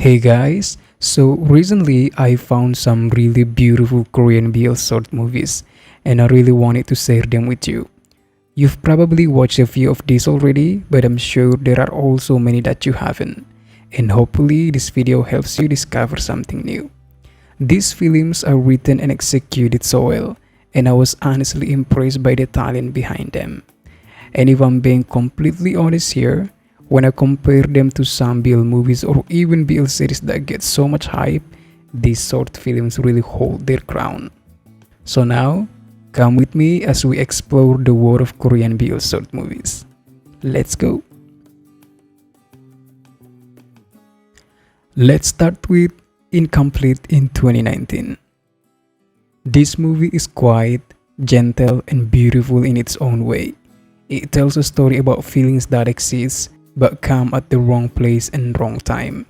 Hey guys, so recently I found some really beautiful Korean BL short movies and I really wanted to share them with you. You've probably watched a few of these already, but I'm sure there are also many that you haven't. And hopefully this video helps you discover something new. These films are written and executed so well, and I was honestly impressed by the talent behind them. And if I'm being completely honest here, when I compare them to some BL movies or even BL series that get so much hype, these short films really hold their crown. So now, come with me as we explore the world of Korean BL short movies. Let's go! Let's start with Incomplete in 2019. This movie is quiet, gentle, and beautiful in its own way. It tells a story about feelings that exist but come at the wrong place and wrong time.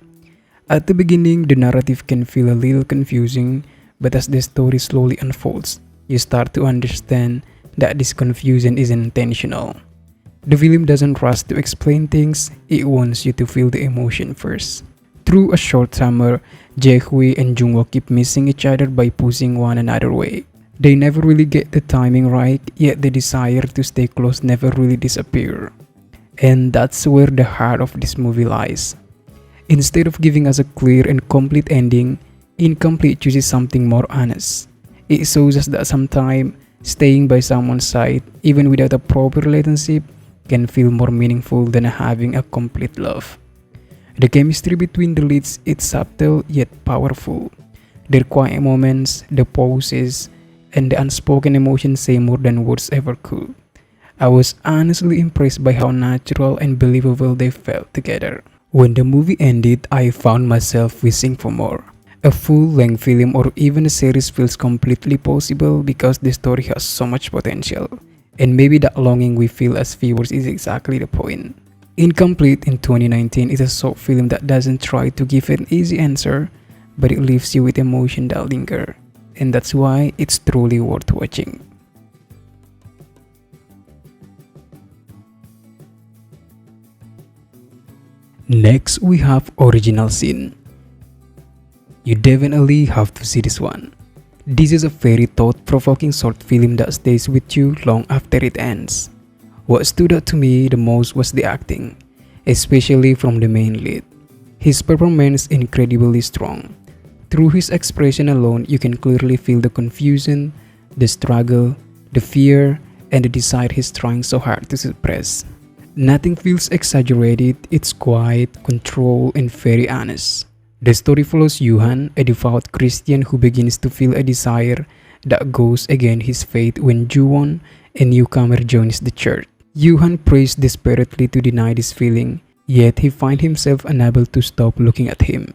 At the beginning, the narrative can feel a little confusing, but as the story slowly unfolds, you start to understand that this confusion is intentional. The film doesn't rush to explain things, it wants you to feel the emotion first. Through a short summer, Jae-hui and Jungwoo keep missing each other by pushing one another away. They never really get the timing right, yet the desire to stay close never really disappears. And that's where the heart of this movie lies. Instead of giving us a clear and complete ending, Incomplete chooses something more honest. It shows us that sometimes staying by someone's side, even without a proper relationship, can feel more meaningful than having a complete love. The chemistry between the leads is subtle yet powerful. Their quiet moments, the pauses, and the unspoken emotions say more than words ever could. I was honestly impressed by how natural and believable they felt together. When the movie ended, I found myself wishing for more. A full-length film or even a series feels completely possible because the story has so much potential. And maybe that longing we feel as viewers is exactly the point. Incomplete in 2019 is a short film that doesn't try to give an easy answer, but it leaves you with emotion that linger. And that's why it's truly worth watching. Next, we have Original Sin. You definitely have to see this one. This is a very thought-provoking short film that stays with you long after it ends. What stood out to me the most was the acting, especially from the main lead. His performance is incredibly strong. Through his expression alone, you can clearly feel the confusion, the struggle, the fear, and the desire he's trying so hard to suppress. Nothing feels exaggerated, it's quiet, controlled, and very honest. The story follows Yuhan, a devout Christian who begins to feel a desire that goes against his faith when Juwon, a newcomer, joins the church. Yuhan prays desperately to deny this feeling, yet he finds himself unable to stop looking at him.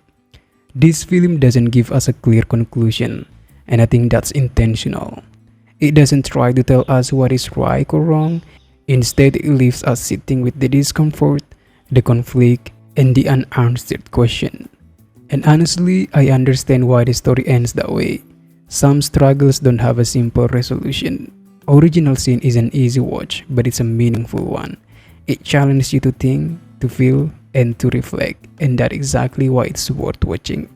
This film doesn't give us a clear conclusion, and I think that's intentional. It doesn't try to tell us what is right or wrong. Instead, it leaves us sitting with the discomfort, the conflict, and the unanswered question. And honestly, I understand why the story ends that way. Some struggles don't have a simple resolution. Original Sin is an easy watch, but it's a meaningful one. It challenges you to think, to feel, and to reflect, and that's exactly why it's worth watching.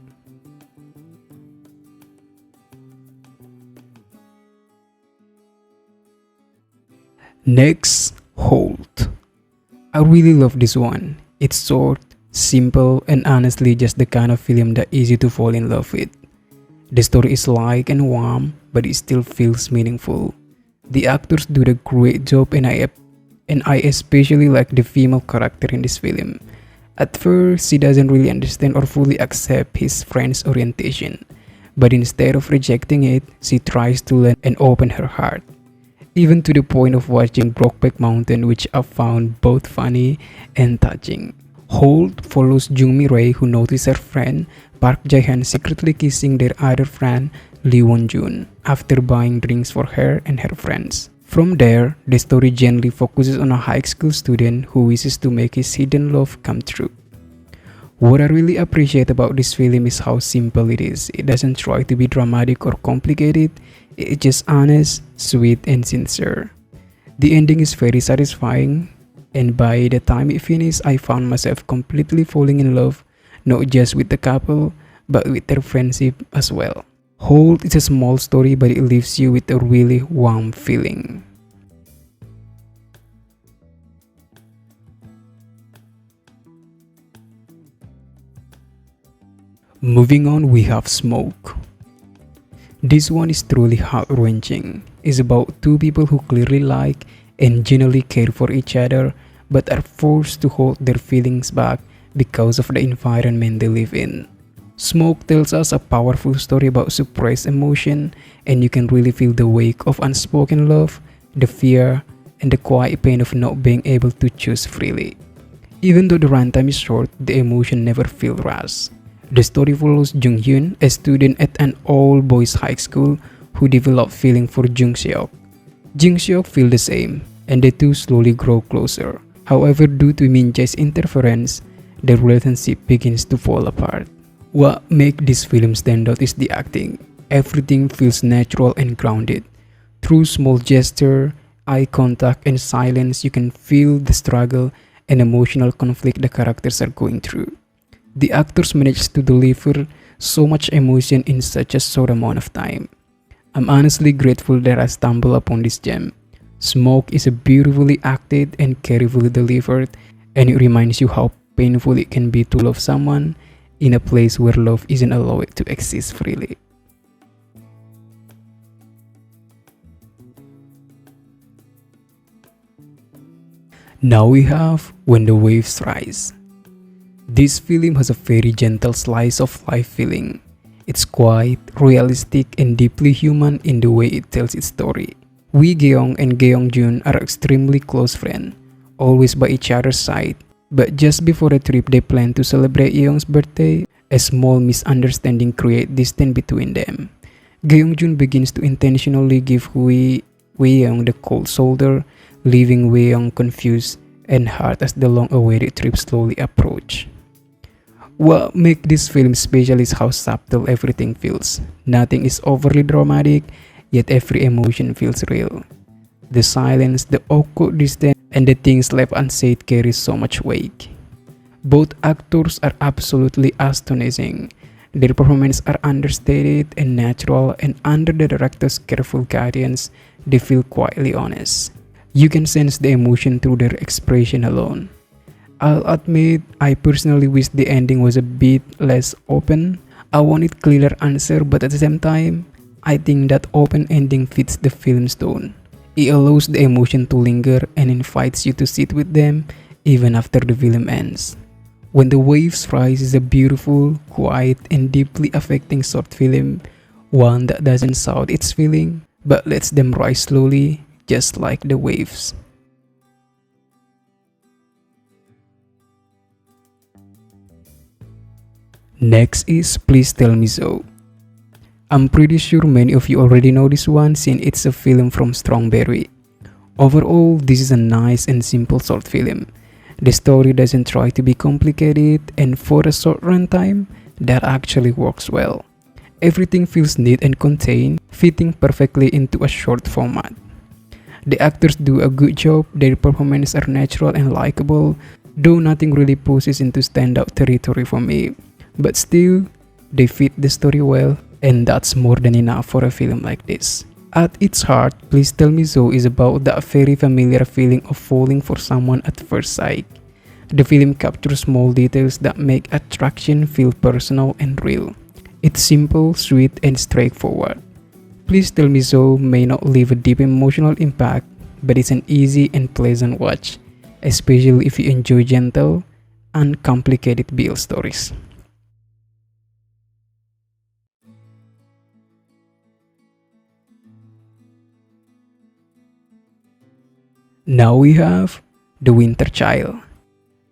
Next, Hold. I really love this one. It's short, simple, and honestly just the kind of film that easy to fall in love with. The story is light and warm, but it still feels meaningful. The actors do a great job, and I especially like the female character in this film. At first, she doesn't really understand or fully accept his friend's orientation, but instead of rejecting it, she tries to learn and open her heart. Even to the point of watching Brokeback Mountain, which I found both funny and touching. Hold follows Jungmi Rae, who notices her friend Park Jae-han secretly kissing their other friend Lee Won-jun after buying drinks for her and her friends. From there, the story generally focuses on a high school student who wishes to make his hidden love come true. What I really appreciate about this film is how simple it is. It doesn't try to be dramatic or complicated, it's just honest, sweet, and sincere. The ending is very satisfying, and by the time it finished, I found myself completely falling in love, not just with the couple, but with their friendship as well. Hold is a small story, but it leaves you with a really warm feeling. Moving on, we have Smoke. This one is truly heart-wrenching. It's about two people who clearly like and genuinely care for each other, but are forced to hold their feelings back because of the environment they live in. Smoke tells us a powerful story about suppressed emotion, and you can really feel the weight of unspoken love, the fear, and the quiet pain of not being able to choose freely. Even though the runtime is short, the emotion never feels rushed. The story follows Jung Hyun, a student at an all-boys high school who develops feeling for Jung Seok. Jung Seok feels the same, and the two slowly grow closer. However, due to Min Jae's interference, the relationship begins to fall apart. What makes this film stand out is the acting. Everything feels natural and grounded. Through small gesture, eye contact, and silence, you can feel the struggle and emotional conflict the characters are going through. The actors managed to deliver so much emotion in such a short amount of time. I'm honestly grateful that I stumbled upon this gem. Smoke is a beautifully acted and carefully delivered, and it reminds you how painful it can be to love someone in a place where love isn't allowed to exist freely. Now we have When the Waves Rise. This film has a very gentle slice of life feeling. It's quiet, realistic, and deeply human in the way it tells its story. Wee Geong and Geong Jun are extremely close friends, always by each other's side. But just before a trip they plan to celebrate Yeong's birthday, a small misunderstanding creates distance between them. Geong Jun begins to intentionally give Wee Yeong the cold shoulder, leaving Wee Yeong confused and hurt as the long-awaited trip slowly approaches. What makes this film special is how subtle everything feels. Nothing is overly dramatic, yet every emotion feels real. The silence, the awkward distance, and the things left unsaid carry so much weight. Both actors are absolutely astonishing. Their performances are understated and natural, and under the director's careful guidance, they feel quietly honest. You can sense the emotion through their expression alone. I'll admit, I personally wish the ending was a bit less open. I wanted clearer answer, but at the same time, I think that open ending fits the film's tone. It allows the emotion to linger and invites you to sit with them even after the film ends. When the Waves Rise is a beautiful, quiet, and deeply affecting short film, one that doesn't shout its feeling, but lets them rise slowly, just like the waves. Next is Please Tell Me So. I'm pretty sure many of you already know this one since it's a film from Strongberry. Overall, this is a nice and simple short film. The story doesn't try to be complicated, and for a short runtime, that actually works well. Everything feels neat and contained, fitting perfectly into a short format. The actors do a good job, their performances are natural and likable, though nothing really pushes into standout territory for me. But still, they fit the story well, and that's more than enough for a film like this. At its heart, Please Tell Me So is about that very familiar feeling of falling for someone at first sight. The film captures small details that make attraction feel personal and real. It's simple, sweet, and straightforward. Please Tell Me So may not leave a deep emotional impact, but it's an easy and pleasant watch, especially if you enjoy gentle, uncomplicated BL stories. Now we have The Winter Child.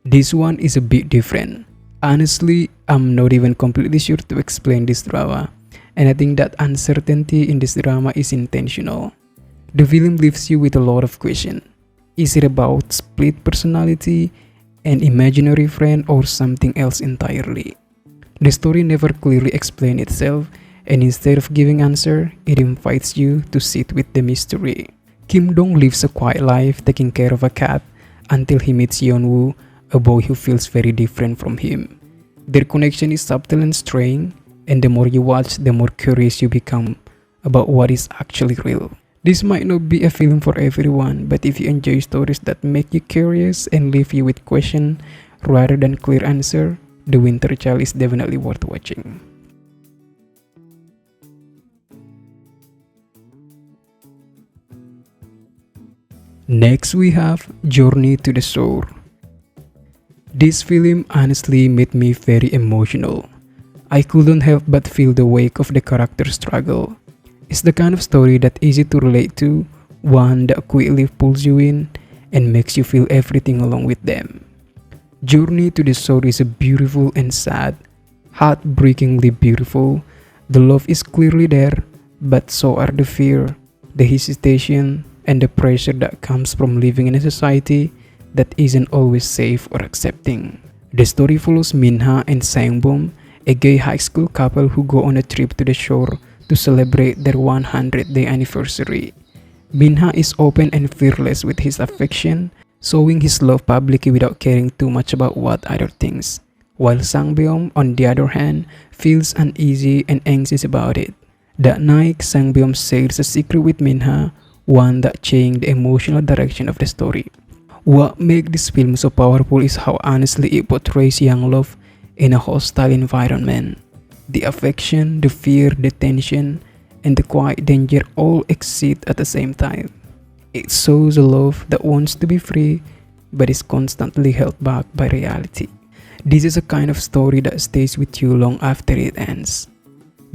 This one is a bit different. Honestly, I'm not even completely sure to explain this drama, and I think that uncertainty in this drama is intentional. The film leaves you with a lot of questions. Is it about split personality, an imaginary friend, or something else entirely? The story never clearly explains itself, and instead of giving answer, it invites you to sit with the mystery. Kim Dong lives a quiet life taking care of a cat until he meets Yeon Woo, a boy who feels very different from him. Their connection is subtle and strange, and the more you watch, the more curious you become about what is actually real. This might not be a film for everyone, but if you enjoy stories that make you curious and leave you with questions rather than clear answer, The Winter Child is definitely worth watching. Next we have Journey to the Shore. This film honestly made me very emotional. I couldn't help but feel the weight of the character's struggle. It's the kind of story that's easy to relate to, one that quickly pulls you in and makes you feel everything along with them. Journey to the Shore is a beautiful and sad, heartbreakingly beautiful. The love is clearly there, but so are the fear, the hesitation, and the pressure that comes from living in a society that isn't always safe or accepting. The story follows Minha and Sangbom, a gay high school couple who go on a trip to the shore to celebrate their 100th-day anniversary. Minha is open and fearless with his affection, showing his love publicly without caring too much about what other thinks, while Sangbyeom, on the other hand, feels uneasy and anxious about it. That night, Sangbyeom shares a secret with Minha, one that changed the emotional direction of the story. What makes this film so powerful is how honestly it portrays young love in a hostile environment. The affection, the fear, the tension, and the quiet danger all exist at the same time. It shows a love that wants to be free but is constantly held back by reality. This is a kind of story that stays with you long after it ends.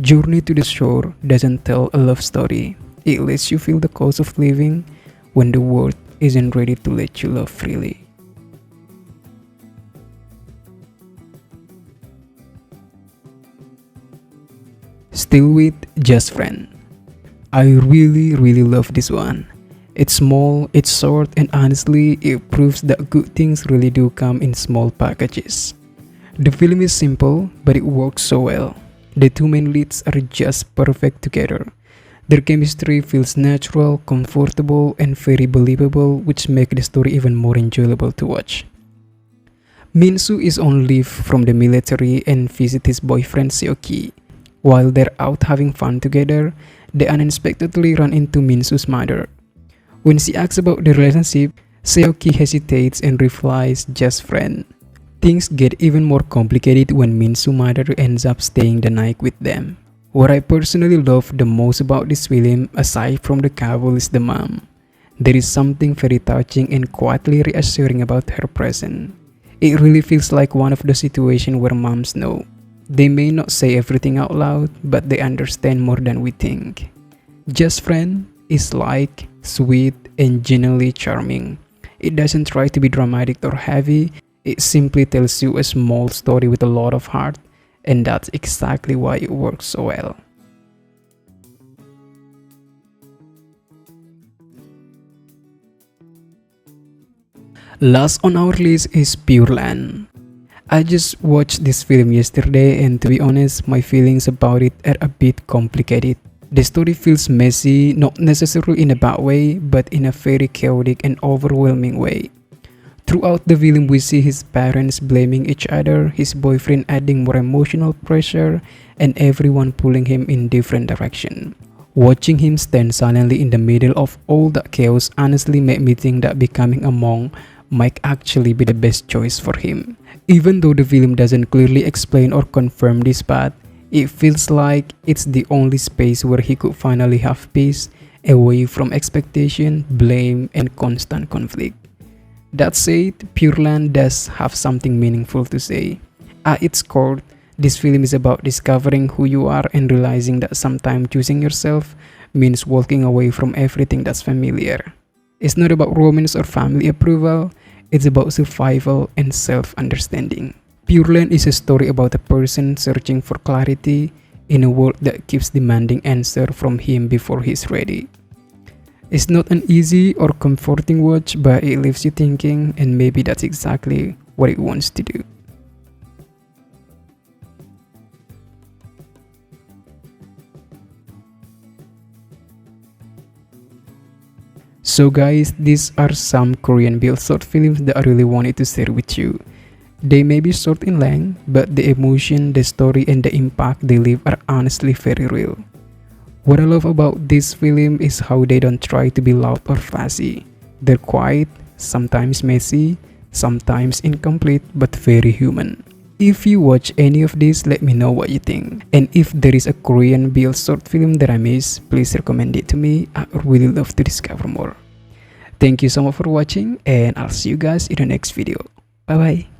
Journey to the Shore doesn't tell a love story. It lets you feel the cost of living when the world isn't ready to let you love freely. Still with Just Friend. I really love this one. It's small, it's short, and honestly, it proves that good things really do come in small packages. The film is simple, but it works so well. The two main leads are just perfect together. Their chemistry feels natural, comfortable, and very believable, which makes the story even more enjoyable to watch. Minsu is on leave from the military and visits his boyfriend Seoki. While they're out having fun together, they unexpectedly run into Minsu's mother. When she asks about the relationship, Seoki hesitates and replies, "Just friend." Things get even more complicated when Minsu's mother ends up staying the night with them. What I personally love the most about this film, aside from the couple, is the mom. There is something very touching and quietly reassuring about her presence. It really feels like one of the situations where moms know. They may not say everything out loud, but they understand more than we think. Just Friend is like sweet and genuinely charming. It doesn't try to be dramatic or heavy, it simply tells you a small story with a lot of heart, and that's exactly why it works so well. Last on our list is Pure Land. I just watched this film yesterday, and to be honest, my feelings about it are a bit complicated. The story feels messy, not necessarily in a bad way, but in a very chaotic and overwhelming way. Throughout the film, we see his parents blaming each other, his boyfriend adding more emotional pressure, and everyone pulling him in different directions. Watching him stand silently in the middle of all that chaos honestly made me think that becoming a monk might actually be the best choice for him. Even though the film doesn't clearly explain or confirm this path, it feels like it's the only space where he could finally have peace, away from expectation, blame, and constant conflict. That said, Pure Land does have something meaningful to say. At its core, this film is about discovering who you are and realizing that sometimes choosing yourself means walking away from everything that's familiar. It's not about romance or family approval, it's about survival and self-understanding. Pure Land is a story about a person searching for clarity in a world that keeps demanding answers from him before he's ready. It's not an easy or comforting watch, but it leaves you thinking, and maybe that's exactly what it wants to do. So guys, these are some Korean built short films that I really wanted to share with you. They may be short in length, but the emotion, the story, and the impact they leave are honestly very real. What I love about this film is how they don't try to be loud or flashy. They're quiet, sometimes messy, sometimes incomplete, but very human. If you watch any of these, let me know what you think. And if there is a Korean BL short film that I missed, please recommend it to me. I would really love to discover more. Thank you so much for watching, and I'll see you guys in the next video. Bye bye.